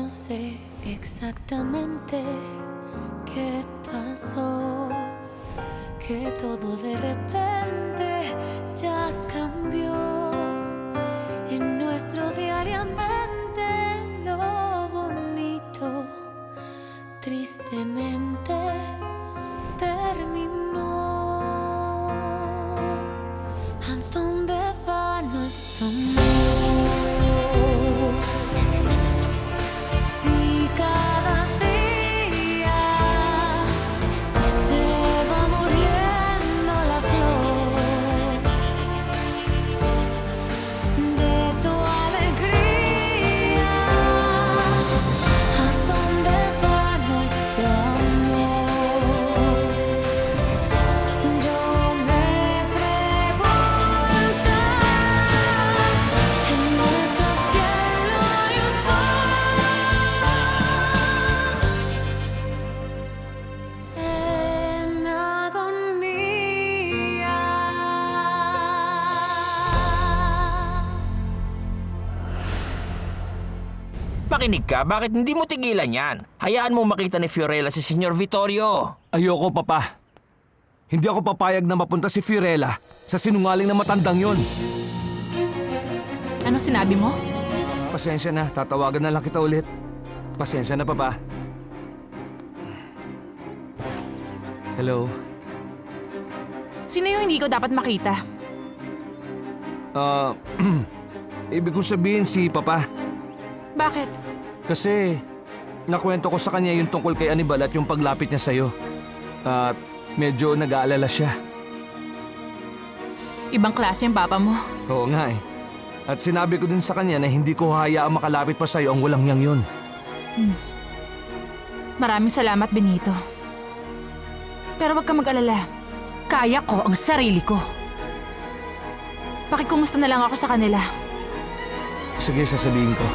No sé exactamente qué pasó, que todo de repente ya cambió. En nuestro diariamente lo bonito tristemente terminó. ¿A dónde va nuestro amor? Si cada día se va muriendo la flor de tu alegría, ¿a dónde va nuestro amor? Yo me pregunto, en nuestro cielo hay un sol en agonía. Makinig ka, bakit hindi mo tigilan yan? Hayaan mo makita ni Fiorella si Senyor Vittorio. Ayoko, Papa. Hindi ako papayag na mapunta si Fiorella sa sinungaling na matandang yon. Ano sinabi mo? Pasensya na, tatawagan na lang kita ulit. Pasensya na, Papa. Hello? Sino yung hindi ko dapat makita? Ibig kong sabihin si Papa. Bakit? Kasi nakwento ko sa kanya yung tungkol kay Anibal at yung paglapit niya sa'yo. At medyo nag-aalala siya. Ibang klase yung papa mo. Oo nga eh. At sinabi ko din sa kanya na hindi ko hayaang makalapit pa sa'yo ang walang yang yun. Maraming salamat, Benito. Pero wag ka mag-alala. Kaya ko ang sarili ko. Pakikumusta na lang ako sa kanila. Sige, sasabihin ko.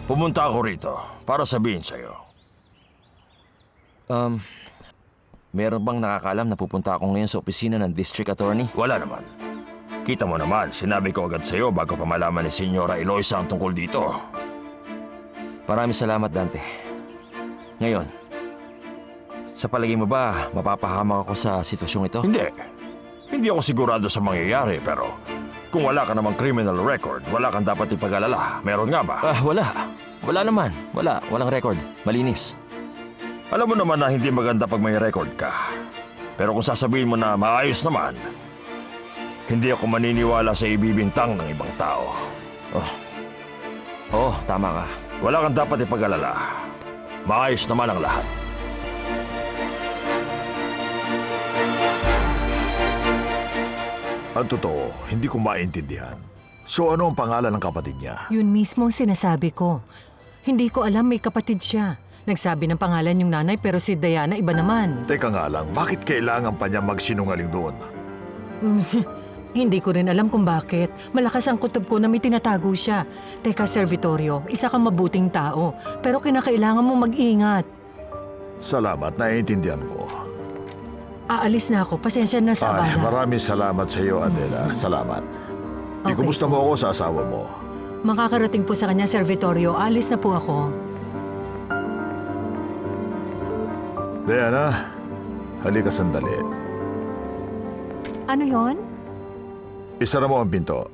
Pumunta ako rito para sabihin sa'yo. Meron bang nakakalam na pupunta ako ngayon sa opisina ng District Attorney? Wala naman. Kita mo naman, sinabi ko agad sa'yo bago pa malaman ni Senyora Eloisa ang tungkol dito. Maraming salamat, Dante. Ngayon, sa palagay mo ba, mapapahamak ako sa sitwasyong ito? Hindi. Hindi ako sigurado sa mangyayari, pero kung wala ka namang criminal record, wala kang dapat ipag-alala. Meron nga ba? Wala. Wala naman. Walang record. Malinis. Alam mo naman na hindi maganda pag may record ka. Pero kung sasabihin mo na maayos naman, hindi ako maniniwala sa ibibintang ng ibang tao. Oo, tama ka. Wala kang dapat ipag-alala. Maayos naman ang lahat. Ang totoo, hindi ko maintindihan. So ano ang pangalan ng kapatid niya? Yun mismo ang sinasabi ko. Hindi ko alam may kapatid siya. Nagsabi ng pangalan yung nanay pero si Diana iba naman. Teka nga lang, bakit kailangan pa niya magsinungaling doon? Hindi ko rin alam kung bakit. Malakas ang kutob ko na may tinatago siya. Teka, Sir Vittorio, isa kang mabuting tao. Pero kinakailangan mo mag-ingat. Salamat, naiintindihan ko. Aalis na ako. Pasensya na sa Ay, abala. maraming salamat sa iyo, Adela. Salamat. Okay. Kumusta mo ako sa asawa mo? Makakarating po sa kanya, Sir Vittorio. Alis na po ako. Diana, halika sandali. Ano yon? Isara mo ang pinto.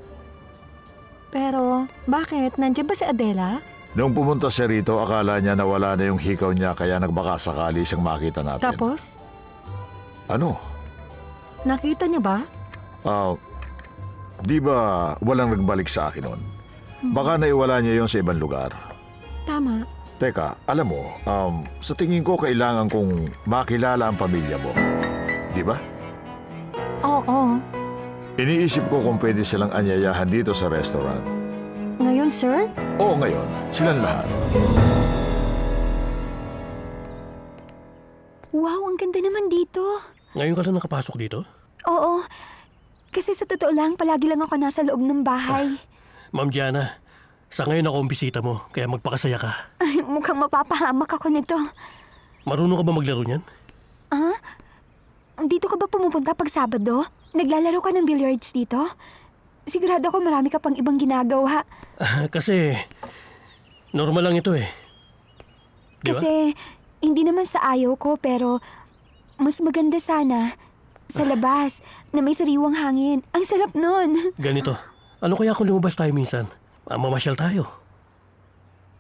Pero, bakit? Nandiyan ba si Adela? Nung pumunta siya rito, akala niya nawala na yung hikaw niya kaya nagbaka sakali siyang makita natin. Tapos, Ano? nakita niya ba? Di ba walang nagbalik sa akin nun? Baka naiwala niya yon sa ibang lugar. Tama. Teka, alam mo, sa tingin ko kailangan kong makilala ang pamilya mo. Di ba? Oo. Iniisip ko kung pwede silang anyayahan dito sa restaurant. Ngayon, sir? Oo, ngayon. Silang lahat. Wow, ang ganda naman dito. Ngayon ka lang nakapasok dito? Oo. Kasi sa totoo lang, palagi lang ako nasa loob ng bahay. Ma'am Diana, sa ngayon ako ang bisita mo, kaya magpakasaya ka. Ay, mukhang mapapahamak ako nito. Marunong ka ba maglaro niyan? Dito ka ba pumupunta pag Sabado? Naglalaro ka ng billiards dito? Sigurado ako marami ka pang ibang ginagawa. Kasi, normal lang ito eh. Di ba? Kasi, hindi naman sa ayaw ko, pero mas maganda sana sa labas na may sariwang hangin. Ang sarap nun. Ganito, ano kaya kung lumabas tayo minsan? Mamasyal tayo.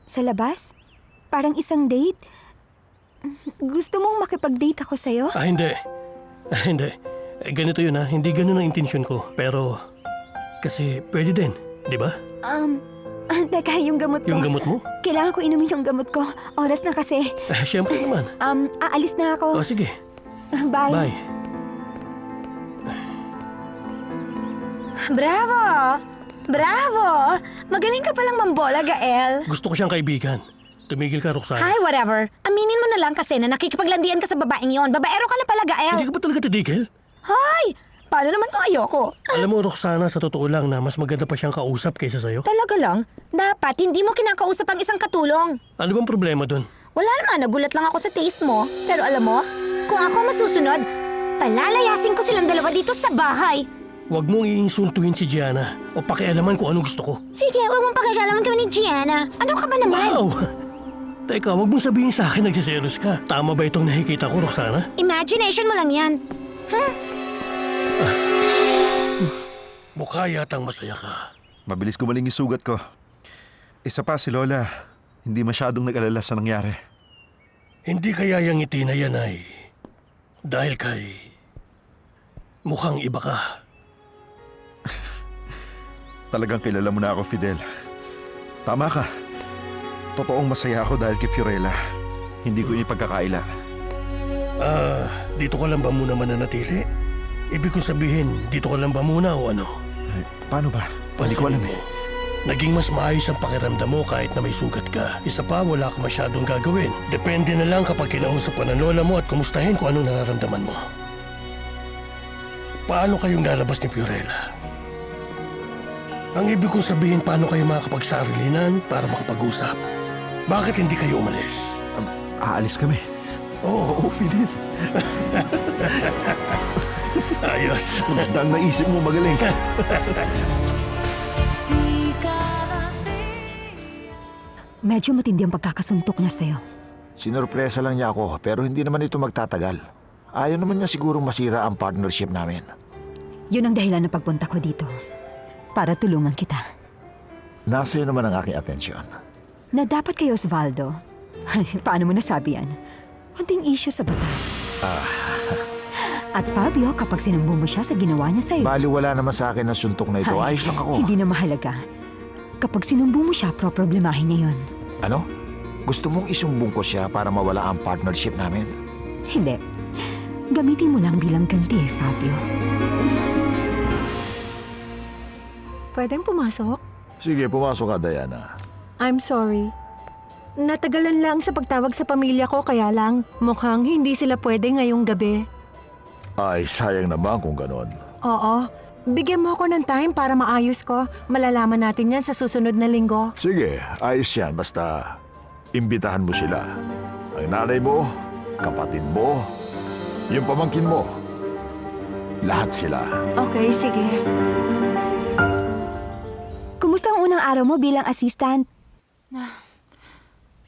Sa labas? Parang isang date? Gusto mong makipag-date ako sa'yo? Hindi. Hindi. Ganito yun ha, hindi ganun ang intensyon ko. Pero, kasi pwede din, di ba? Teka, yung gamot ko. Yung gamot mo? Kailangan ko inumin yung gamot ko. Oras na kasi. Siyempre naman. Aalis na ako. O sige, Bye. bye. Bravo! Bravo! Magaling ka palang mambola, Gael. Gusto ko siyang kaibigan. Tumigil ka, Roxana. Hi, whatever. Aminin mo na lang kasi na nakikipaglandian ka sa babaeng yon. Babaero ka na pala, Gael. Hindi ka ba talaga titigil? Hi! Paano naman kung ayoko? Alam mo, Roxana, sa totoo lang na mas maganda pa siyang kausap kaysa sa'yo. Talaga lang? Dapat hindi mo kinakausap ang isang katulong. Ano bang problema dun? Wala naman, nagulat lang ako sa taste mo. Pero alam mo, kung ako masusunod, palalayasin ko silang dalawa dito sa bahay. Huwag mong iinsultuhin si Gianna o pakialaman kung ano gusto ko. Sige, huwag mong pakialaman kami ni Gianna. Ano ka ba naman? Wow! Teka, huwag mong sabihin sa akin nagsiselos ka. Tama ba itong nakikita ko, Roxana? Imagination mo lang yan. Mukha yatang masaya ka. Mabilis gumaling yung sugat ko. Isa pa si Lola, hindi masyadong nag-alala sa nangyari. Hindi kaya yung ngiti na yan ay dahil kay mukhang iba ka. Talagang kilala mo na ako, Fidel. Tama ka. Totoong masaya ako dahil kay Fiorella. Hindi ko ipagkakaila. Dito ka lang ba muna mananatili? Ibig kong sabihin, dito ka lang ba muna o ano? Ay, paano ba? Hindi ko alam eh. Naging mas maayos ang pakiramdam mo kahit na may sugat ka. Isa pa, wala ka masyadong gagawin. Depende na lang kapag kinausap ka ng lola mo at kumustahin kung anong nararamdaman mo. Paano kayong lalabas ni Fiorella? Ang ibig kong sabihin, paano kayo makakapagsarilinan para makapag-usap? Bakit hindi kayo umalis? Aalis kami. Oo, Fidel. ayos. Ang naisip mo magaling. Si cada día. Medyo matindi ang pagkakasuntok niya sa'yo. Sinurpresa lang niya ako pero hindi naman ito magtatagal. Ayaw naman niya sigurong masira ang partnership namin. Yun ang dahilan ng pagpunta ko dito. Para tulungan kita. Nasa iyo naman ang aking atensyon. Na dapat kay Osvaldo. Paano mo nasabi yan? Kunting issue sa batas. At Fabio, kapag sinumbong mo siya sa ginawa niya sa'yo. Baliwala naman sa akin ang suntok na ito. Ay, Ayos lang ako. Hindi na mahalaga. Kapag sinumbong mo siya, problemahin niya yun. Ano? Gusto mong isumbong ko siya para mawala ang partnership namin? Hindi. Gamitin mo lang bilang ganti, Fabio. Pwedeng pumasok? Sige, pumasok ka, Diana. I'm sorry. Natagalan lang sa pagtawag sa pamilya ko kaya lang mukhang hindi sila pwede ngayong gabi. Ay, sayang naman kung ganon. Oo. Bigyan mo ako ng time para maayos ko. Malalaman natin yan sa susunod na linggo. Sige, ayos yan. Basta imbitahan mo sila. Ang nanay mo, kapatid mo, yung pamangkin mo. Lahat sila. Okay, sige. Kumusta ang unang araw mo bilang assistant?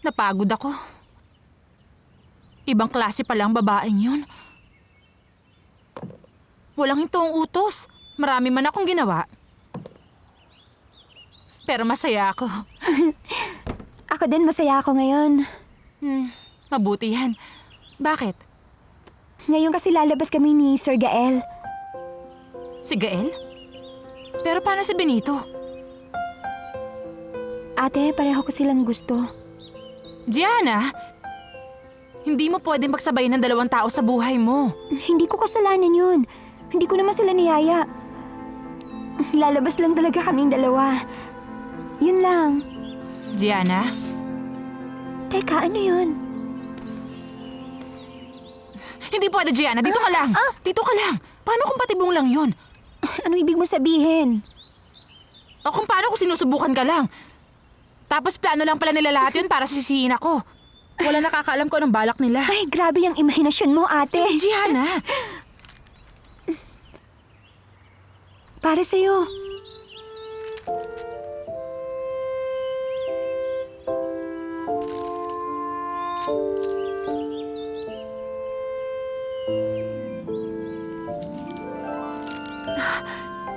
Napagod ako. Ibang klase pa lang babaeng yun. Walang hintong utos. Marami man akong ginawa. Pero masaya ako. Ako din, masaya ako ngayon. Mabuti yan. Bakit? Ngayon kasi lalabas kami ni Sir Gael. Si Gael? Pero paano si Benito? Ate, pareho ko silang gusto. Gianna, hindi mo pwedeng magsabayin ng dalawang tao sa buhay mo. Hindi ko kasalanan yun. Hindi ko naman sila niyaya. Lalabas lang talaga kaming dalawa. Yun lang. Gianna? Teka, ano yun? Hindi pwede, Gianna. Dito ka lang. Dito ka lang. Paano kung patibong lang yun? Ano ibig mo sabihin? O kung paano kung sinusubukan ka lang? Tapos plano lang pala nila lahat yun para sisihin ako. Wala nakakaalam ko anong balak nila. Ay, grabe yung imahinasyon mo, ate. Gianna! Para sa'yo.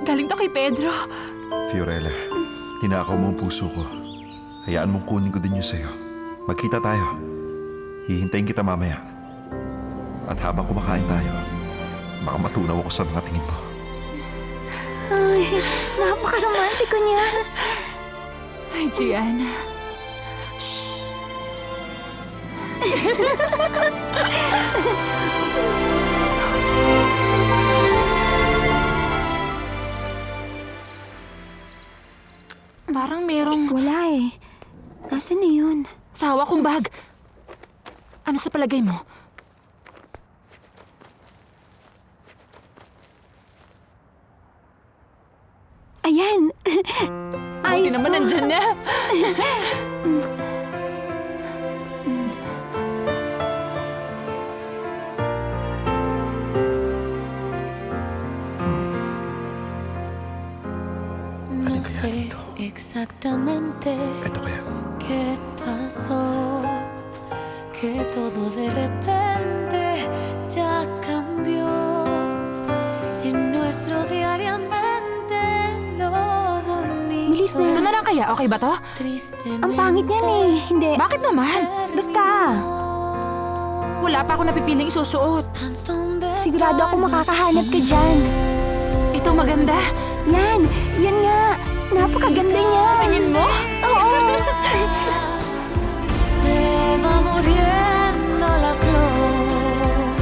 Galing to kay Pedro. Fiorella, tinakaw mo ang puso ko. Hayaan mong kunin ko din yun sa'yo. Magkita tayo. Hihintayin kita mamaya. At habang kumakain tayo, baka matunaw ako sa mga tingin mo. Ay, napaka-romantiko niya. Ay, Gianna. Parang merong Wala eh. Nasaan na yun? sa hawak kong bag. Ano sa palagay mo? Ayan. Buti Ayos naman to. nandyan na. No sé exactamente Ito kaya. qué pasó, que todo de repente ya cambió. En nuestro diariamente lo bonito. Bilis na. Ito na lang kaya, okay ba to? Tristemente. Ang pangit niyan eh. Hindi. Bakit naman? Basta. Wala pa ako napipiling isusuot. Sigurado ako makakahanap ka dyan. Ito maganda. Yan. Yan nga. Napakaganda niya. Tingin mo? Oo. Se va muriendo la flor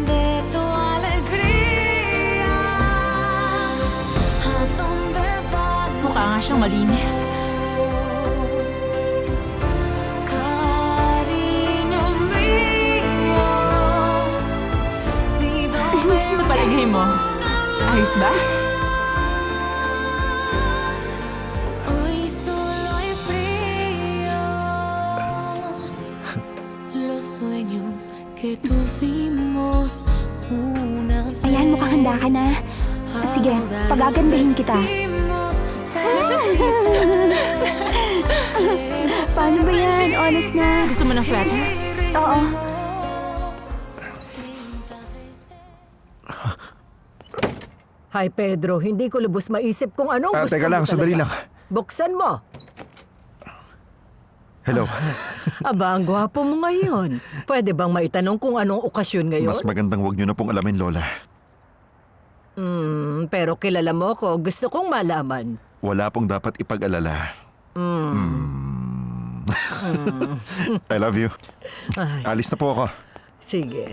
de tu alegría. ¿A dónde vamos? Mukha nga siyang malinis. Cariño mío. Si donde Sa palagay mo, ayos ba? hoy solo hay frío. Los sueños que tuvimos una vez. Ayan, mukhang handa ka na. Sige, pagagandahin kita. Paano ba yan? Honest na. Gusto mo ng sweater? Oo. Hi Pedro, hindi ko lubos maisip kung anong gusto Teka lang, mo sandali talaga. lang. Buksan mo. Hello. Aba, ang gwapo mo ngayon. Pwede bang maitanong kung anong okasyon ngayon? Mas magandang wag niyo na pong alamin, Lola. Pero kilala mo ko, gusto kong malaman. Wala pong dapat ipag-alala. I love you. Ay, Alis na po ako. sige.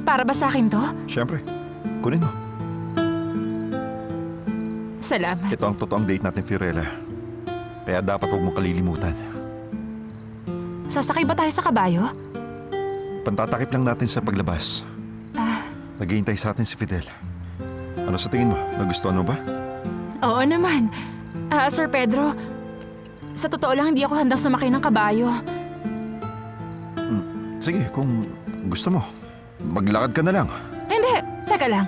Para ba sa akin to? Siyempre, kunin mo. Salamat. Ito ang totoong date natin, Fiorella. Kaya dapat huwag mong kalilimutan. Sasakay ba tayo sa kabayo? Pantatakip lang natin sa paglabas. Naghihintay sa atin si Fidel. Ano sa tingin mo? Nagustuhan mo ba? Oo naman. Sir Pedro, sa totoo lang hindi ako handang sumakay ng kabayo. Sige, kung gusto mo, maglakad ka na lang. Hindi, teka lang.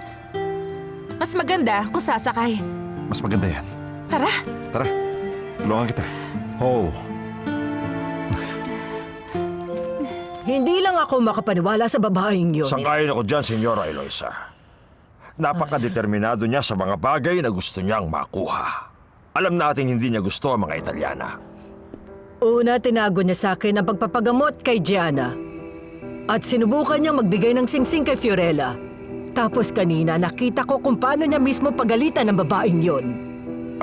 Mas maganda kung sasakay. Mas maganda yan. Tara. Tara, tulungan kita. Oh, Hindi lang ako makapaniwala sa babaeng yun. Sangayon ako dyan, Senyora Eloisa. Napakadeterminado niya sa mga bagay na gusto niyang makuha. Alam natin hindi niya gusto ang mga Italyana. Una, tinago niya sa akin ang pagpapagamot kay Gianna. At sinubukan niyang magbigay ng singsing kay Fiorella. Tapos kanina, nakita ko kung paano niya mismo pagalitan ng babaeng yon.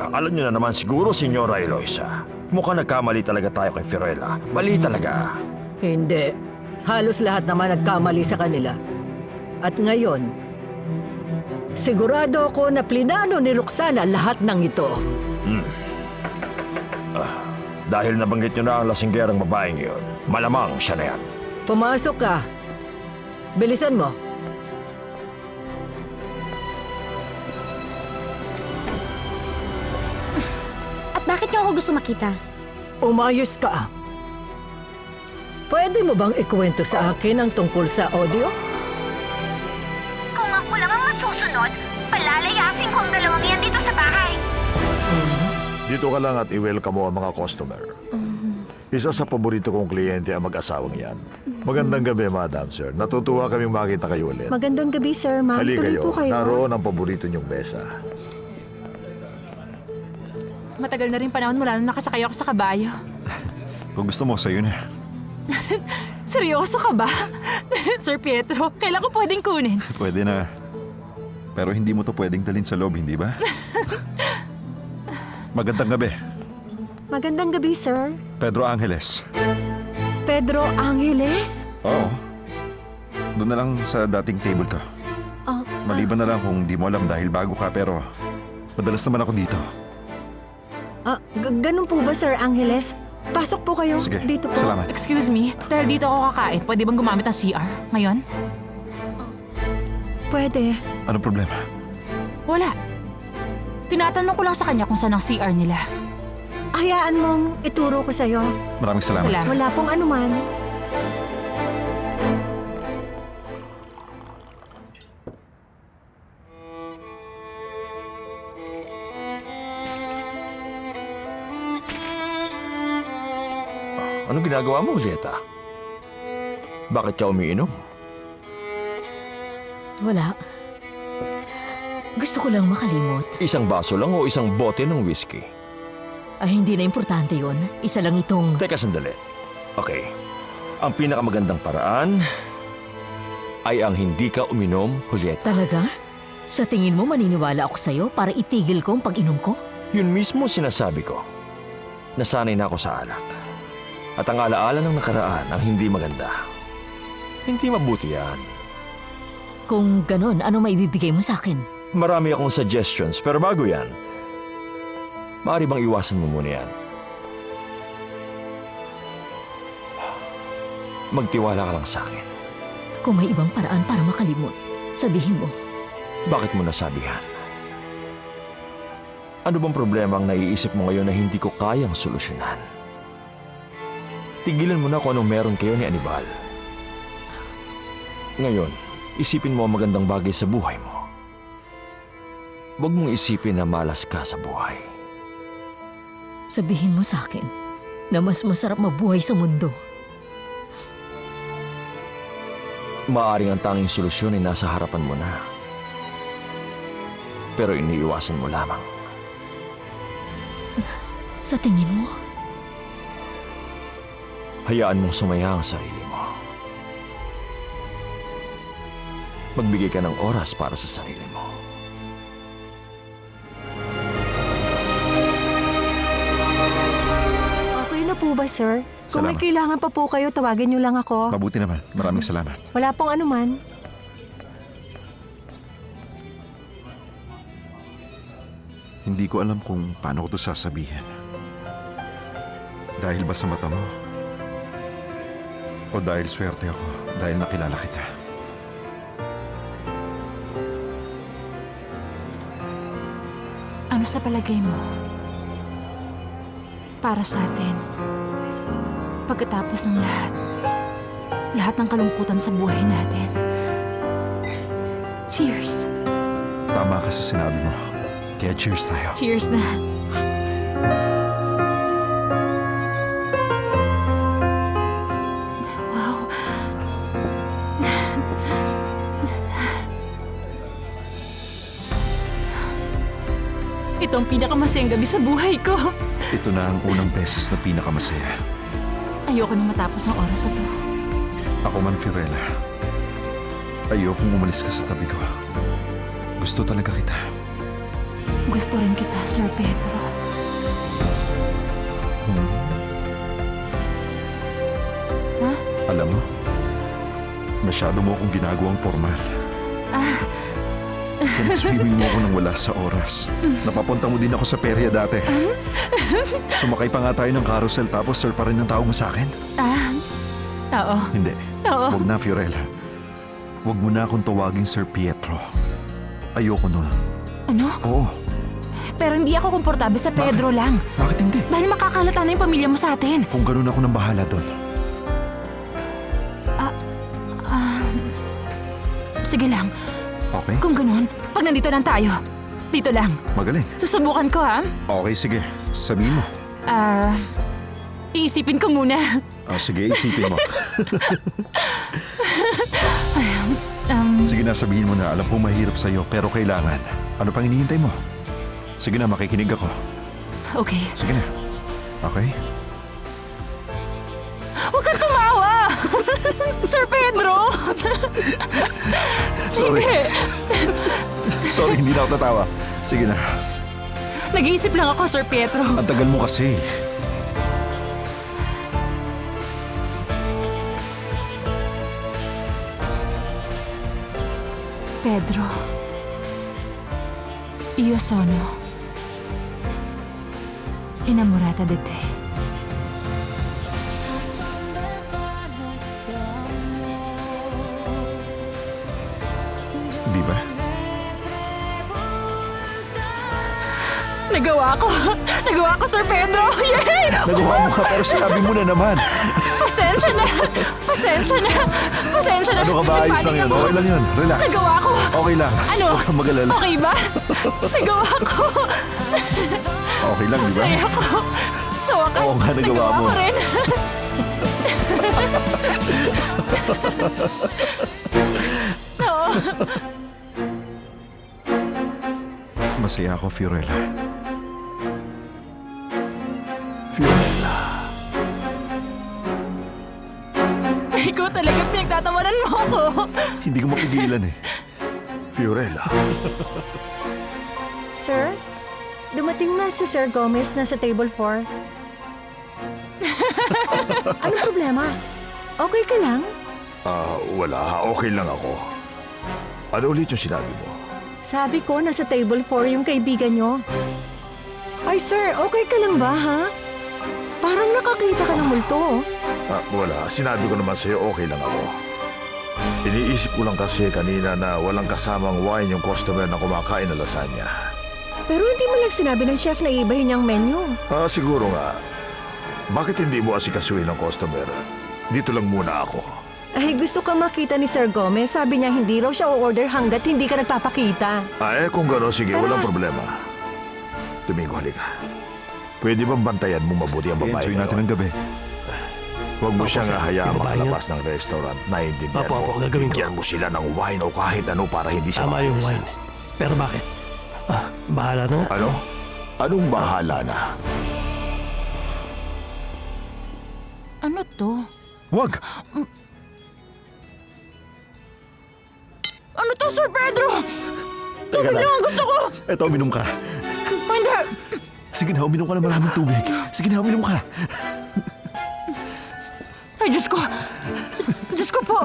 Alam niyo na naman siguro, Senyora Eloisa. Mukhang nagkamali talaga tayo kay Fiorella. Mali talaga. Hindi. Halos lahat naman nagkamali sa kanila. At ngayon, sigurado ako na plinano ni Roxana lahat ng ito. Dahil nabanggit niyo na ang lasinggerang babaeng yun, malamang siya na yan. Pumasok ka. Bilisan mo. At bakit niyo ako gusto makita? Umayos ka. Pwede mo bang ikwento sa akin ang tungkol sa audio? Kung ako lang ang masusunod, palalayasin ko ang dalawang yan dito sa bahay. Dito ka lang at i-welcome mo ang mga customer. Isa sa paborito kong kliyente ang mag-asawang yan. Magandang gabi, Madam Sir. Natutuwa kaming makita kayo ulit. Magandang gabi, sir. Ma'am, Hali tuloy po kayo. Naroon ang paborito niyong mesa. Matagal na rin panahon mula nung nakasakay ako sa kabayo. Kung gusto mo, sa'yo na. Seryoso ka ba? Sir Pietro, kailan ko pwedeng kunin? Pwede na. Pero hindi mo to pwedeng dalhin sa loob, hindi ba? Magandang gabi. Magandang gabi, sir. Pedro Angeles. Pedro Angeles? Oo. Doon na lang sa dating table ka. Maliban na lang kung di mo alam dahil bago ka, pero madalas naman ako dito. Ganun po ba, Sir Angeles? Pasok po kayo. Sige, Dito po. salamat. Excuse me, dahil dito ako kakain, pwede bang gumamit ng CR ngayon? Pwede. Anong problema? Wala. Tinatanong ko lang sa kanya kung saan ang CR nila. Hayaan mong ituro ko sa'yo. Maraming salamat. Salamat. Wala pong anuman. Anong ginagawa mo, Julieta? Bakit ka umiinom? Wala. Gusto ko lang makalimot. Isang baso lang o isang bote ng whiskey? Ay, hindi na importante yon. Isa lang itong... Teka sandali. Okay. Ang pinakamagandang paraan ay ang hindi ka uminom, Julieta. Talaga? Sa tingin mo maniniwala ako sa'yo para itigil ko ang pag-inom ko? Yun mismo sinasabi ko. Nasanay na ako sa alak. At ang alaala ng nakaraan ang hindi maganda. Hindi mabuti yan. Kung ganon, ano maibibigay mo sa akin? Marami akong suggestions, pero bago yan, maaari bang iwasan mo muna yan? Magtiwala ka lang sa akin. Kung may ibang paraan para makalimot, sabihin mo. Bakit mo nasabihan? Ano bang problema ang naiisip mo ngayon na hindi ko kayang solusyonan? Tigilan mo na kung anong meron kayo ni Anibal. Ngayon, isipin mo ang magandang bagay sa buhay mo. Huwag mong isipin na malas ka sa buhay. Sabihin mo sa akin na mas masarap mabuhay sa mundo. Maaring ang tanging solusyon ay nasa harapan mo na. Pero iniiwasan mo lamang. Sa tingin mo? Hayaan mong sumaya ang sarili mo. Magbigay ka ng oras para sa sarili mo. Okay na po ba, sir? Kung may Salamat. kailangan pa po kayo, tawagin niyo lang ako. Mabuti naman. Maraming salamat. Wala pong anuman. Hindi ko alam kung paano ko to sasabihin. Dahil ba sa mata mo? O dahil swerte ako dahil nakilala kita? Ano sa palagay mo? Para sa atin, pagkatapos ng lahat ng kalungkutan sa buhay natin. Cheers! Tama ka sa sinabi mo. Kaya cheers tayo. Cheers na! Wow! Ito ang pinakamasayang gabi sa buhay ko. Ito na ang unang beses na pinakamasaya. Ayoko na matapos ang oras na to. Ako man, Fiorella. Ayokong umalis ka sa tabi ko. Gusto talaga kita. Gusto rin kita, Sir Pedro. Ha? Alam mo, masyado mo akong ginagawang formal. Pinag-swimming mo ako nang wala sa oras. Napapunta mo din ako sa perya dati. Sumakay pa nga tayo ng carousel tapos sir pa rin ang tawag mo sa akin? Oo. Hindi. Oo. Huwag na, Fiorella. Huwag mo na akong tawaging Sir Pietro. Ayoko nun. Ano? Oo. Pero hindi ako komportable sa Pedro lang. Bakit hindi? Dahil makakalata na yung pamilya mo sa atin. Kung ganun ako nang bahala doon. Sige lang. Okay? Kung ganun, pag nandito lang tayo, dito lang. Magaling. Susubukan ko, ha? Okay, sige. Sabihin mo. Iisipin ko muna. Sige, isipin mo. Sige na, sabihin mo na. Alam kong mahirap sa'yo, pero kailangan. Ano pang hinihintay mo? Sige na, makikinig ako. Okay. Sige na. Okay? Huwag kang tumawa! Sir Pedro! Sorry. Hindi. Sorry, hindi na ako tatawa. Sige na. Nag-iisip lang ako, Sir Pedro. Ang tagal mo kasi. Pedro. Io sono innamorata di te. Di ba? Nagawa ko! Nagawa ko, Sir Pedro! Yay! Nagawa mo ka, pero sinabi mo na naman. Pasensya na! Pasensya na! Pasensya na! Ano ka ba? Ayos lang yun. Okay lang yun. Relax. Nagawa ko! Okay lang. Ano? Huwag kang mag-alala. Okay ba? Nagawa ko! Okay lang, di ba? Masaya ko! Sa wakas, Oo nga, nagawa mo. ko rin! Oo. Masaya ako, Fiorella. Fiorella. Ikaw talaga pinagtatawanan mo ako. Hindi ko mapigilan eh. Fiorella. Sir, dumating na si Sir Gomez na sa table 4. Anong problema? Okay ka lang? Wala. Okay lang ako. Ano ulit yung sinabi mo? Sabi ko, nasa table 4 yung kaibigan nyo. Ay sir, okay ka lang ba ha? Parang nakakita ka ng multo. Wala. Sinabi ko naman sa'yo, okay lang ako. Iniisip ko lang kasi kanina na walang kasamang wine yung customer na kumakain ng lasagna. Pero hindi mo lang sinabi ng chef na ibahin niyang menu. Siguro nga. Bakit hindi mo asikasuhin ng customer? Dito lang muna ako. Ay, gusto ka makita ni Sir Gomez. Sabi niya hindi raw siya o-order hanggat hindi ka nagpapakita. Kung gano'n, sige, walang problema. Domingo, halika. Pwede bang bantayan mo mabuti ang babae Enjoy natin ang gabi. Huwag mo siyang sir. hayaang Yung babae makalabas ng restaurant. Naiintindihan Apo, mo. gagawin ko. Bigyan mo sila ng wine o kahit ano para hindi siya Tama yung makalis. wine. Pero bakit? Bahala na nga. Ano? Anong bahala na? Ano to? Wag! Ano to, Sir Pedro? Teka Tubig lang. lang ang gusto ko! Eto, uminom ka. Hindi! Sige na, uminom ka ng maraming tubig. Sige na, uminom ka. Ay, Diyos ko! Diyos ko po!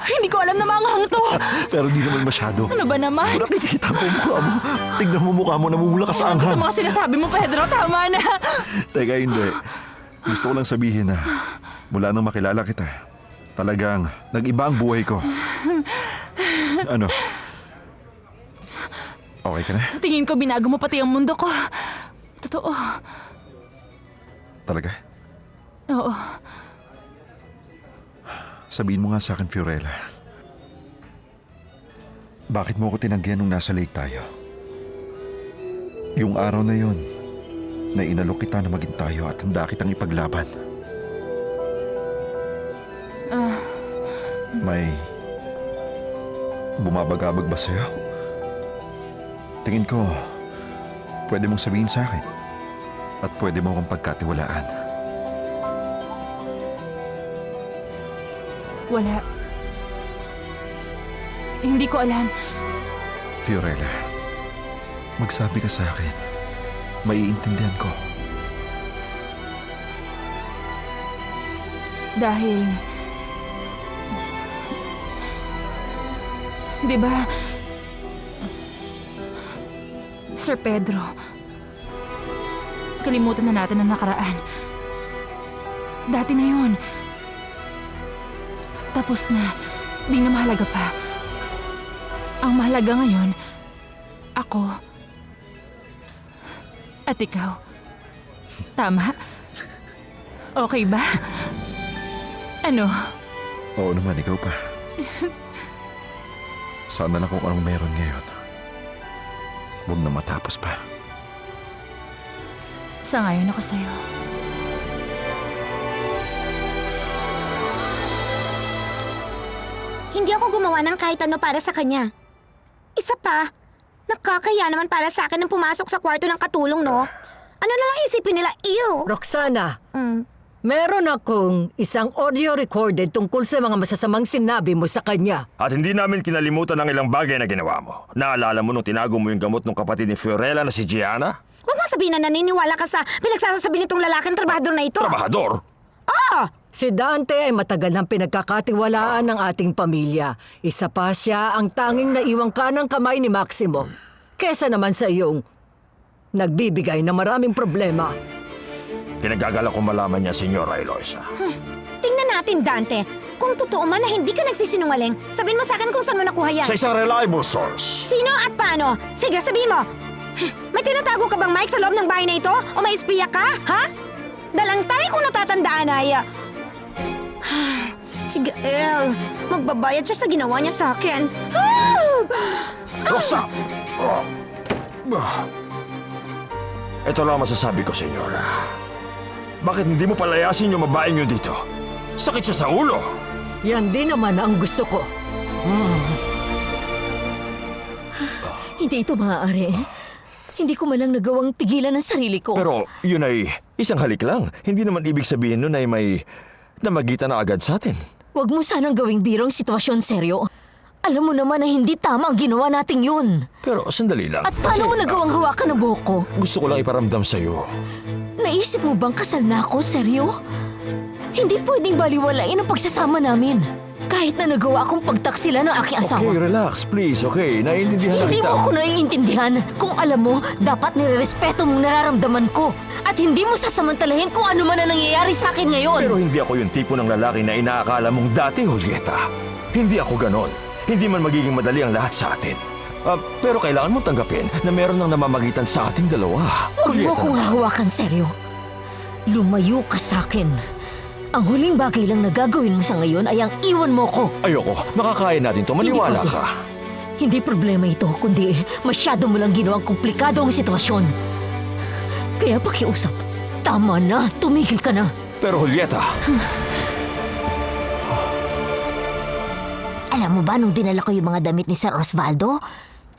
Hindi ko alam na manghang to! Pero di naman masyado. Ano ba naman? Kung nakikita mo mukha mo, tignan mo mukha mo, namumula ka sa Ewan ko anghang. sa mga sinasabi mo, Pedro. Tama na! Teka, hindi. Gusto ko lang sabihin na mula nung makilala kita, talagang nag-iba ang buhay ko. Ano? Okay ka na? Tingin ko binago mo pati ang mundo ko. Totoo. Talaga? Oo. Sabihin mo nga sa akin, Fiorella. Bakit mo ko tinanggihan nung nasa lake tayo? Yung araw na yon, na inalok kita na maging tayo at handa kitang ipaglaban. May bumabagabag ba sa'yo? Tingin ko, pwede mong sabihin sa akin at pwede mo akong pagkatiwalaan. Wala. Hindi ko alam. Fiorella, magsabi ka sa akin. Maiintindihan ko. Dahil... Di ba, Sir Pedro, kalimutan na natin ang nakaraan. Dati na yun. Tapos na, di na mahalaga pa. Ang mahalaga ngayon, ako at ikaw. Tama? Okay ba? Ano? Oo naman, ikaw pa. Sana lang kung anong meron ngayon. Huwag na matapos pa. Sangayon ako sa'yo. Hindi ako gumawa ng kahit ano para sa kanya. Isa pa, nakakaya naman para sa akin nang pumasok sa kwarto ng katulong, no? Ano na lang isipin nila, ew! Roxana, meron akong isang audio recorded tungkol sa mga masasamang sinabi mo sa kanya. At hindi namin kinalimutan ang ilang bagay na ginawa mo. Naalala mo nung tinago mo yung gamot ng kapatid ni Fiorella na si Gianna? Huwag mo sabihin na naniniwala ka sa pinagsasabi nitong lalaking trabahador na ito. Trabahador? Si Dante ay matagal ng pinagkakatiwalaan ng ating pamilya. Isa pa siya ang tanging naiwang kanang kamay ni Maximo. Kesa naman sa iyong nagbibigay ng maraming problema. Pinagagala ko malaman niya, Senyora Eloisa. Tingnan natin, Dante. Kung totoo man na hindi ka nagsisinungaling, sabihin mo sa akin kung saan mo nakuha yan. Sa isang reliable source. Sino at paano? Sige, sabihin mo. May tinatago ka bang mic sa loob ng bahay na ito? O may espiya ka? Ha? Dalangtay kung natatandaan ay... Si Gael, magbabayad siya sa ginawa niya sa akin. Rosa! Ito lang masasabi ko, Senyora. Bakit hindi mo palayasin yung babaeng yun dito? Sakit siya sa ulo! Yan din naman ang gusto ko. Hindi ito maaari. Hindi ko malang nagawang pigilan ang sarili ko. Pero yun ay isang halik lang. Hindi naman ibig sabihin nun ay may namagitan na agad sa atin. Huwag mo sanang gawing birong sitwasyon seryo. Alam mo naman na hindi tama ang ginawa nating yun. Pero sandali lang. At paano mo nagawang hawakan ng buhok ko? Gusto ko lang iparamdam sa'yo. Naisip mo bang kasal na ako, seryo? Hindi pwedeng baliwalain ang pagsasama namin. Kahit na nagawa akong pagtaksila ng aking asawa. Okay, relax, please. Okay, naiintindihan na Hindi kita. mo ako naiintindihan. Kung alam mo, dapat nirerespeto mong nararamdaman ko. At hindi mo sasamantalahin kung ano man ang nangyayari sa akin ngayon. Pero hindi ako yung tipo ng lalaki na inaakala mong dati, Julieta. Hindi ako ganon. Hindi man magiging madali ang lahat sa atin. Pero kailangan mong tanggapin na meron nang namamagitan sa ating dalawa. Huwag mo akong hahawakan, seryo. Lumayo ka sa akin. Ang huling bagay lang na gagawin mo sa ngayon ay ang iwan mo ko. Ayoko. Makakaya natin to. Maniwala Hindi ka. Hindi problema ito, kundi masyado mo lang ginawang komplikado ang sitwasyon. Kaya pakiusap, tama na, tumigil ka na. Pero Julieta... Alam mo ba nung dinala ko yung mga damit ni Sir Osvaldo?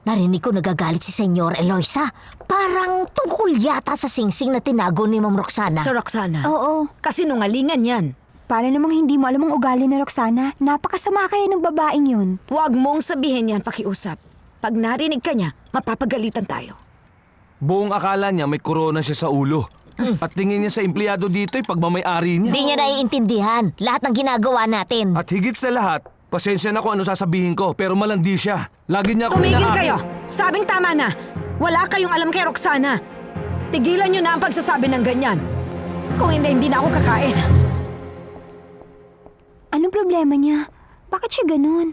Narinig ko nagagalit si Senyor Eloisa. Parang tungkol yata sa singsing na tinago ni Ma'am Roxana. Sa Roxana? Oo. Kasi nungalingan yan. Para namang hindi mo alam ang ugali ni Roxana. Napakasama kaya ng babaeng yun. Huwag mong sabihin yan, pakiusap. Pag narinig ka niya, mapapagalitan tayo. Buong akala niya may korona siya sa ulo. At tingin niya sa empleyado dito ay pagmamay-ari niya. Hindi niya naiintindihan lahat ng ginagawa natin. At higit sa lahat, pasensya na kung ano sasabihin ko, pero malandi siya. Lagi niya ako Tumigil inaakit. kayo! Sabing tama na! Wala kayong alam kay Roxana. Tigilan niyo na ang pagsasabi ng ganyan. Kung hindi na ako kakain. Anong problema niya? Bakit siya ganun?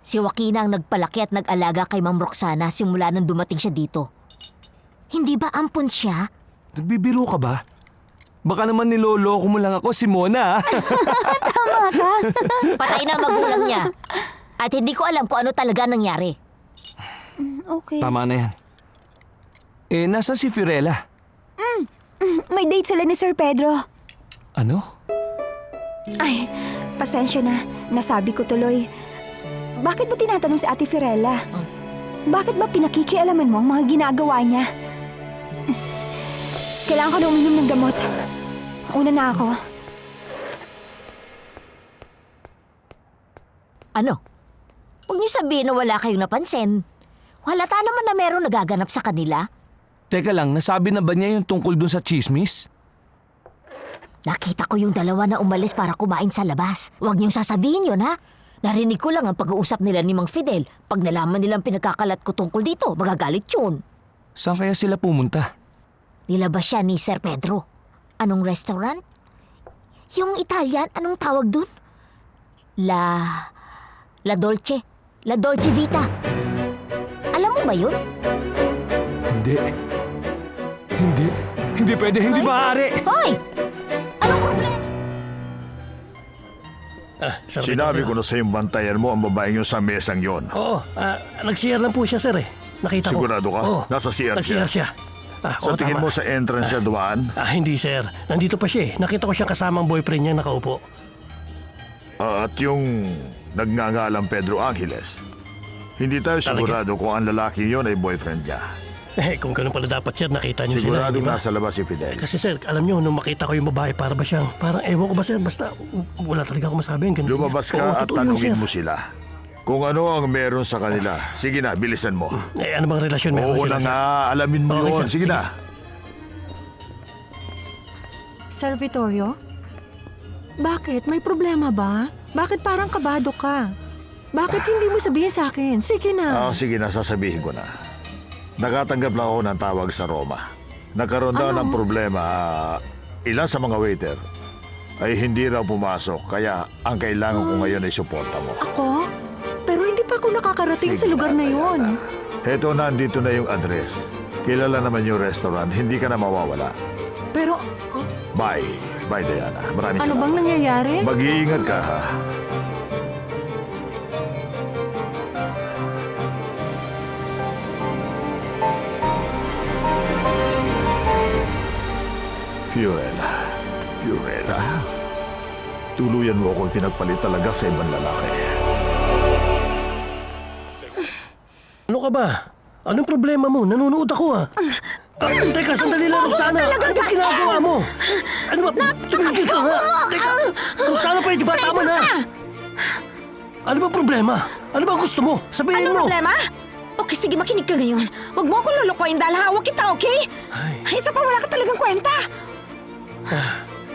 Si Joaquina ang nagpalaki at nag-alaga kay Ma'am Roxana simula nang dumating siya dito. Hindi ba ampon siya? Nagbibiro ka ba? Baka naman niloloko mo lang ako, Simona. Tama ka. Patay na ang magulang niya. At hindi ko alam kung ano talaga nangyari. Okay. Tama na yan. Nasa si Fiorella? May date sila ni Sir Pedro. Ano? Ay, pasensya na. Nasabi ko tuloy. Bakit mo tinatanong si Ate Fiorella? Bakit ba pinakikialaman mo ang mga ginagawa niya? Kailangan ko na uminom ng gamot. Una na ako. Ano? Huwag niyo sabihin na wala kayong napansin. Halata naman na meron nagaganap sa kanila. Teka lang, nasabi na ba niya yung tungkol dun sa chismis? Nakita ko yung dalawa na umalis para kumain sa labas. Huwag niyong sasabihin yun, ha? Narinig ko lang ang pag-uusap nila ni Mang Fidel. Pag nalaman nilang pinagkakalat ko tungkol dito, magagalit yun. Saan kaya sila pumunta? Nilabas siya ni Sir Pedro. Anong restaurant? Yung Italian, anong tawag dun? La Dolce. La Dolce Vita. Alam mo ba yun? Hindi. Hindi pwede, hindi maaari. Hoy! Anong problema? Sir Sinabi Vittorio. ko na sa yung bantayan mo ang babaeng yun sa mesang yon. Oo, nag-CR lang po siya, sir eh. Nakita ko. Sigurado ka? Oo, Nasa CR nag-CR siya? siya. Sa tingin mo sa entrance siya dumaan? Hindi, sir. Nandito pa siya eh. Nakita ko siya kasamang boyfriend niya nakaupo. At yung nagngangalang Pedro Angeles, hindi tayo Talaga? sigurado kung ang lalaki yon ay boyfriend niya. Kung ganun pala dapat, sir, nakita niyo sila, Sigurado di ba? nasa labas si Fidel. Kasi sir, alam niyo, nung makita ko yung babae, para ba siyang, parang ewan ko ba sir, basta wala talaga ako masabi. Ganun Lumabas niya. Oo, ka at totoo yun, tanungin sir. mo sila. Kung ano ang meron sa kanila. Sige na, bilisan mo. Ano bang relasyon meron Oo sila, na sir? nga, alamin mo Okay, yun. sir. Sige na. Sir Vittorio? Bakit? May problema ba? Bakit parang kabado ka? Bakit hindi mo sabihin sa akin? Sige na. Sige na, sasabihin ko na. Nakatanggap lang ako ng tawag sa Roma. Nagkaroon daw ng problema. Ilan sa mga waiter ay hindi raw pumasok. Kaya ang kailangan ko ngayon ay suporta mo. Ako? Pero hindi pa ako nakakarating sa lugar na yon. Heto, nandito na yung address. Kilala naman yung restaurant. Hindi ka na mawawala. Pero Bye. Bye, Diana. Maraming ano salamat. bang nangyayari? Mag-iingat ka, ha? Fiorella. Fiorella. Tuluyan mo akong pinagpalit talaga sa ibang lalaki. Ano ka ba? Anong problema mo? Nanonood ako teka, sandali lang, Roxana. Ano ba ginagawa mo? Ano ba? Tumigil ka nga. Teka, Roxana, pwede ba? Tama na. Ano ba problema? Ano ba gusto mo? Sabihin mo. Ano problema? Okay, sige, makinig ka ngayon. Huwag mo akong lulukoyin dahil hawak kita, okay? Isa pa, wala ka talagang kwenta.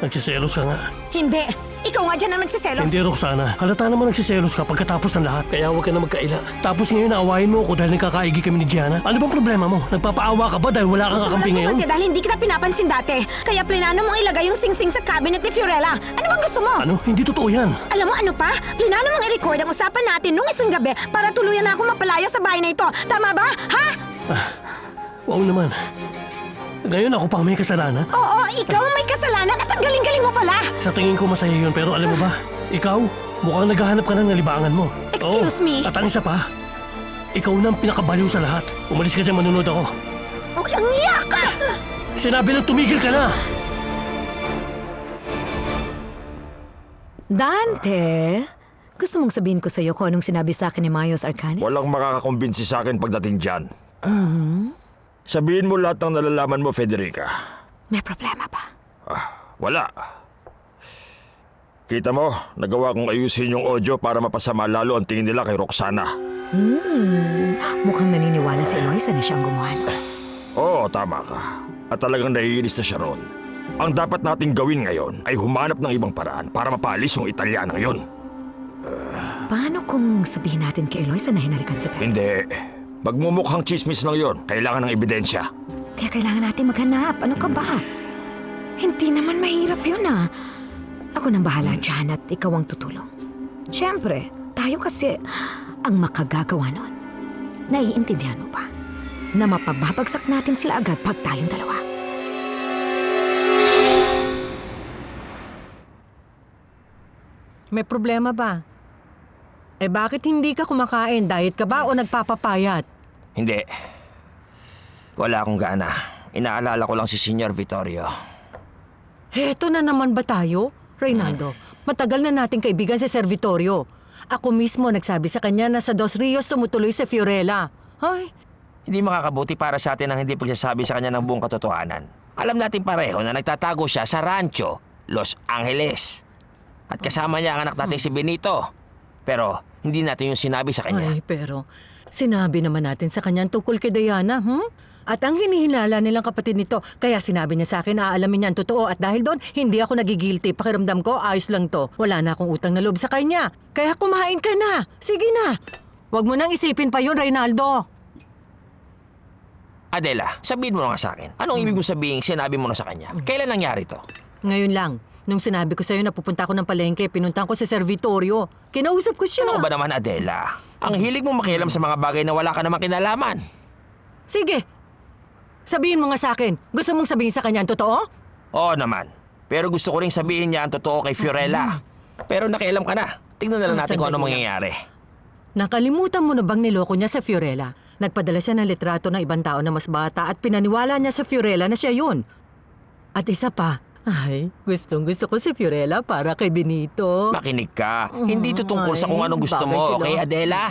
Nagsiselos ka nga. Hindi. Ikaw nga dyan ang nagsiselos. Hindi, Roxana. Halata naman nagsiselos ka pagkatapos ng lahat. Kaya huwag ka na magkaila. Tapos ngayon naawahin mo ako dahil nagkakaigi kami ni Gianna. Ano bang problema mo? Nagpapaawa ka ba dahil wala kang kakampi ngayon? Gusto mo lang dahil hindi kita pinapansin dati. Kaya plinano mong ilagay yung singsing sa cabinet ni Fiorella. Ano bang gusto mo? Ano? Hindi totoo yan. Alam mo ano pa? Plinano mong i-record ang usapan natin nung isang gabi para tuluyan na ako mapalaya sa bahay na ito. Tama ba? Ha? Wow naman. Ngayon ako pang may kasalanan? Oo, ikaw ang may kasalanan at ang galing-galing mo pala. Sa tingin ko masaya yun, pero alam mo ba? Ikaw, mukhang naghahanap ka ng nalibangan mo. Excuse me? At ang isa pa, ikaw na ang pinakabaliw sa lahat. Umalis ka dyan, manunod ako. Walang iya ka! Sinabi lang tumigil ka na! Dante, gusto mong sabihin ko sa'yo kung anong sinabi sa akin ni Mayos Arcanis? Walang makakakumbinsi sa akin pagdating dyan. Sabihin mo lahat ng nalalaman mo, Federica. May problema ba? Wala. Kita mo, nagawa kong ayusin yung audio para mapasama lalo ang tingin nila kay Roxana. Mukhang naniniwala si Eloisa na siyang gumawa. Oo, tama ka. At talagang naiinis na siya roon. Ang dapat nating gawin ngayon ay humanap ng ibang paraan para mapalis yung Italianang yun. Paano kung sabihin natin kay Eloisa na hinalikan si Pedro? Hindi. Magmumukhang chismis lang yun. Kailangan ng ebidensya. Kaya kailangan natin maghanap. Ano ka ba? Hindi naman mahirap yun Ako nang bahala dyan at ikaw ang tutulong. Siyempre, tayo kasi ang makagagawa nun. Naiintindihan mo ba? Na mapababagsak natin sila agad pag tayong dalawa. May problema ba? Bakit hindi ka kumakain? Diet ka ba o nagpapapayat? Hindi. Wala akong gana. Inaalala ko lang si Senyor Vittorio. Heto na naman ba tayo? Reynaldo, matagal na nating kaibigan si Sir Vittorio. Ako mismo nagsabi sa kanya na sa Dos Rios tumutuloy si Fiorella. Ay, Hindi makakabuti para sa atin ang hindi pagsasabi sa kanya ng buong katotohanan. Alam natin pareho na nagtatago siya sa rancho, Los Angeles. At kasama niya ang anak natin si Benito. Pero hindi natin yung sinabi sa kanya. Ay, pero sinabi naman natin sa kanya tungkol kay Diana, At ang hinihinala nilang kapatid nito, kaya sinabi niya sa akin na aalamin niya ang totoo at dahil doon, hindi ako nagigilty. Pakiramdam ko, ayos lang to. Wala na akong utang na loob sa kanya. Kaya kumain ka na. Sige na. Huwag mo nang isipin pa yun, Reynaldo. Adela, sabihin mo nga sa akin. Anong ibig mo sabihin sinabi mo na sa kanya? Kailan nangyari to? Ngayon lang. Nung sinabi ko sa'yo na pupunta ako ng palengke, pinuntahan ko si Sir Vittorio. Kinausap ko siya. Ano ba naman, Adela? Ang hilig mo makialam sa mga bagay na wala ka namang kinalaman. Sige. Sabihin mo nga sa akin. Gusto mong sabihin sa kanya ang totoo? Oo naman. Pero gusto ko ring sabihin niya ang totoo kay Fiorella. Pero nakialam ka na. Tingnan na lang natin kung ano sandali lang. mangyayari. Nakalimutan mo na bang niloko niya sa Fiorella? Nagpadala siya ng litrato ng ibang tao na mas bata at pinaniwala niya sa Fiorella na siya yun. At isa pa, ay, gustong-gusto ko si Fiorella para kay Benito. Makinig ka. Hindi ito tungkol sa kung anong gusto bagay mo, sila. okay, Adela?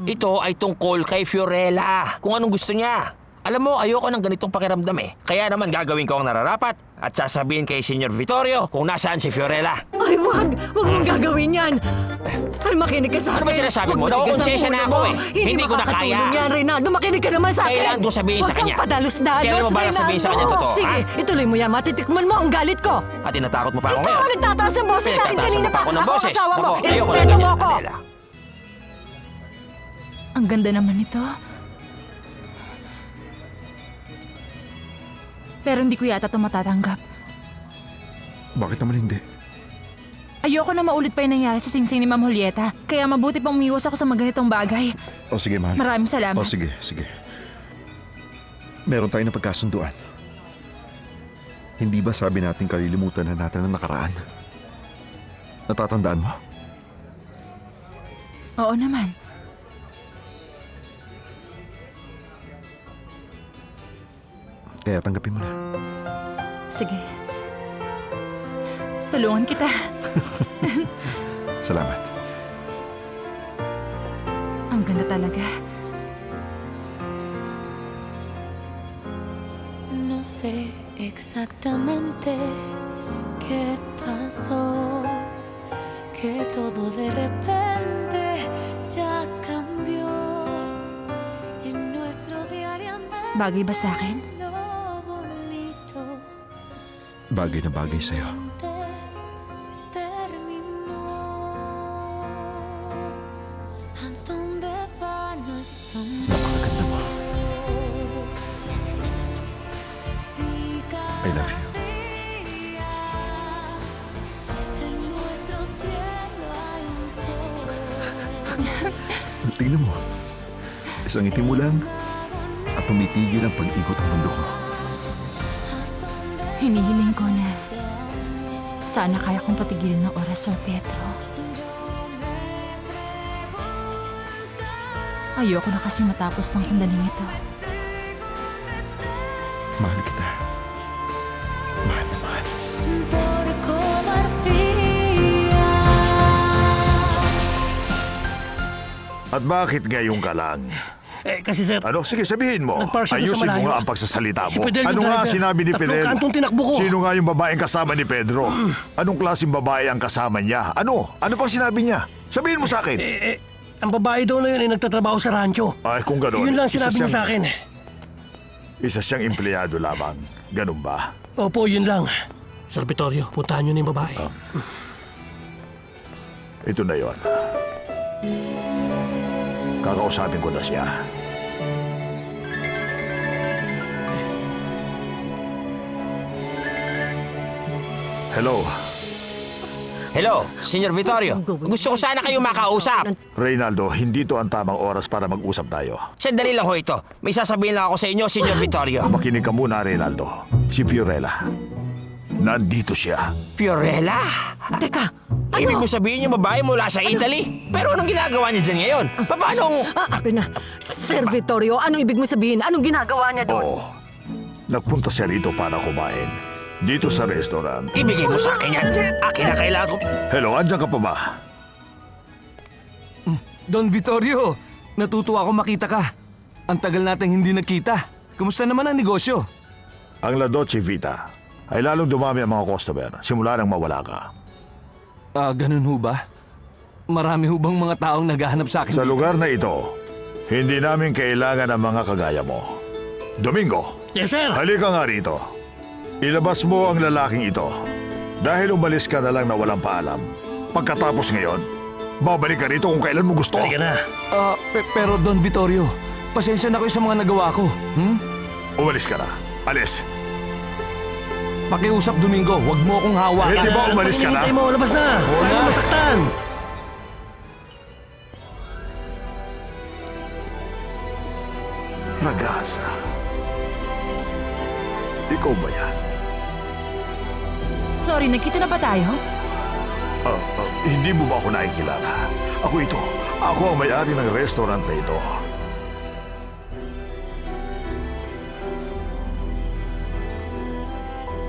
Ito ay tungkol kay Fiorella. Kung anong gusto niya. Alam mo, ayoko ng ganitong pakiramdam eh. Kaya naman gagawin ko ang nararapat at sasabihin kay Senyor Vittorio kung nasaan si Fiorella. Ay, wag! Wag mong gagawin yan! Ay, makinig ka sa akin. Ano ba sinasabi mo? Huwag makinig ka sa Nakukonsensya na ulo ako mo. eh. Hindi ko na kaya. makakatulong yan, Reynaldo. Makinig ka naman sa akin. Kailangan kong sabihin sa Huwag kanya. kang padalos-dalos, Kailan mo balak sabihin sa kanya Reynaldo. totoo, Sige, ha? ituloy mo yan. Matitikman mo ang galit ko. At tinatakot mo pa ako Ikaw ngayon. ang nagtataas ng boses sa akin Tataas kanina mo pa pa. ako ng boses. asawa mo. Nako, ayoko na Irespeto ganyan, mo ako. Adela. Ang ganda naman nito. Pero hindi ko yata ito matatanggap. Bakit naman hindi? Ayoko na maulit pa yung nangyari sa singsing ni Ma'am Julieta. Kaya mabuti pang umiwas ako sa mga ganitong bagay. O sige, mahal. Maraming salamat. O sige, sige. Meron tayong napagkasunduan. Hindi ba sabi natin kalilimutan na natin ang nakaraan? Natatandaan mo? Oo naman. Kaya tanggapin mo na. Sige. Tulungan kita. Salamat. Ang ganda talaga. No sé exactamente qué pasó, que todo de repente ya cambió. En nuestro diario andar Bagay ba sa akin? lo bonito Bagay na bagay sa'yo. terminó. ¿A dónde va nuestro amor? Napakaganda mo. Si I love you. en nuestro cielo hay un sol. Tingnan mo. Isang ngiti mo lang at tumitigil ang pag-ikot ng mundo ko. Hinihiling ko na sana kaya kong patigilin ng oras, Sir Pedro. Ayoko na kasi matapos pang sandaling ito. Mahal kita. Mahal na mahal. Por cobardía. At bakit ngayong ka lang? Kasi sir, Ano? Sige, sabihin mo. Nagparcel doon sa Ayusin mo malayo. nga ang pagsasalita Si mo. Fidel yung Ano nga driver. sinabi ni Tatlong Fidel? kantong tinakbo ko. Sino nga yung babaeng kasama ni Pedro? Anong klaseng babae ang kasama niya? Ano? Ano pang sinabi niya? Sabihin mo sa akin. Ang babae daw na yun ay nagtatrabaho sa rancho. Ay, kung gano'n. Yun lang isa sinabi niya siyang- sa akin. Isa siyang empleyado lamang. Ganun ba? Opo, yun lang. Sir Vittorio, puntahan niyo na yung babae. Ito na yon. Kakausapin ko na siya. Hello, Hello, Senyor Vittorio. Gusto ko sana kayo makausap. Reynaldo, hindi to ang tamang oras para mag-usap tayo. Sandali lang ho ito. May sasabihin lang ako sa inyo, Senyor Vittorio. Makinig ka muna, Reynaldo. Si Fiorella. Nandito siya. Fiorella? Teka, Ibig mo sabihin yung babae mula sa Italy? Pero anong ginagawa niya dyan ngayon? Paano? Sir Vittorio, anong ibig mo sabihin? Anong ginagawa niya doon? Oo. Nagpunta siya rito para kumain. Dito sa restaurant. Ibigay mo sa akin yan. Akin na kailangan ko. Hello, andyan ka pa ba? Don Vittorio, natutuwa ako makita ka. Ang tagal nating hindi nakita. Kumusta naman ang negosyo? Ang La Dolce Vita ay lalong dumami ang mga customer simula nang mawala ka. Ganun ho ba? Marami ho bang mga taong naghahanap sa akin? Sa lugar na ito, hindi namin kailangan ng mga kagaya mo. Domingo, Yes, sir. halika nga rito. Ilabas mo ang lalaking ito. Dahil umalis ka na lang na walang paalam. Pagkatapos ngayon, babalik ka rito kung kailan mo gusto. Halika na. Pero Don Vittorio, pasensya na kayo sa mga nagawa ko. Umalis ka na. Alis. Pakiusap, Domingo, wag mo akong hawakan. Pwede ba umalis ka na? Hinihintay mo, labas na. Huwag mo masaktan. Ragasa. Ikaw ba yan? Sorry, nagkita na ba tayo? Hindi mo ba ako nakikilala? Ako ito. Ako ang may-ari ng restaurant na ito.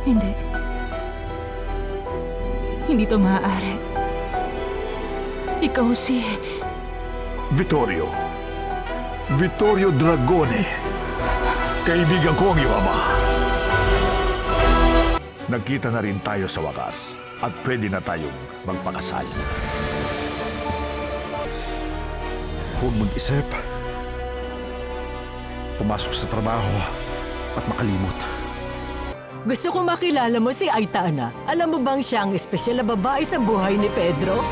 Hindi. Hindi to maaari. Ikaw si... Vittorio. Vittorio Dragone. Kaibigan ko ang iyong ama. Nagkita na rin tayo sa wakas at pwede na tayong magpakasal. Huwag mag-isip. Pumasok sa trabaho at makalimot. Gusto kong makilala mo si Aitana. Alam mo bang siya ang espesyal na babae sa buhay ni Pedro?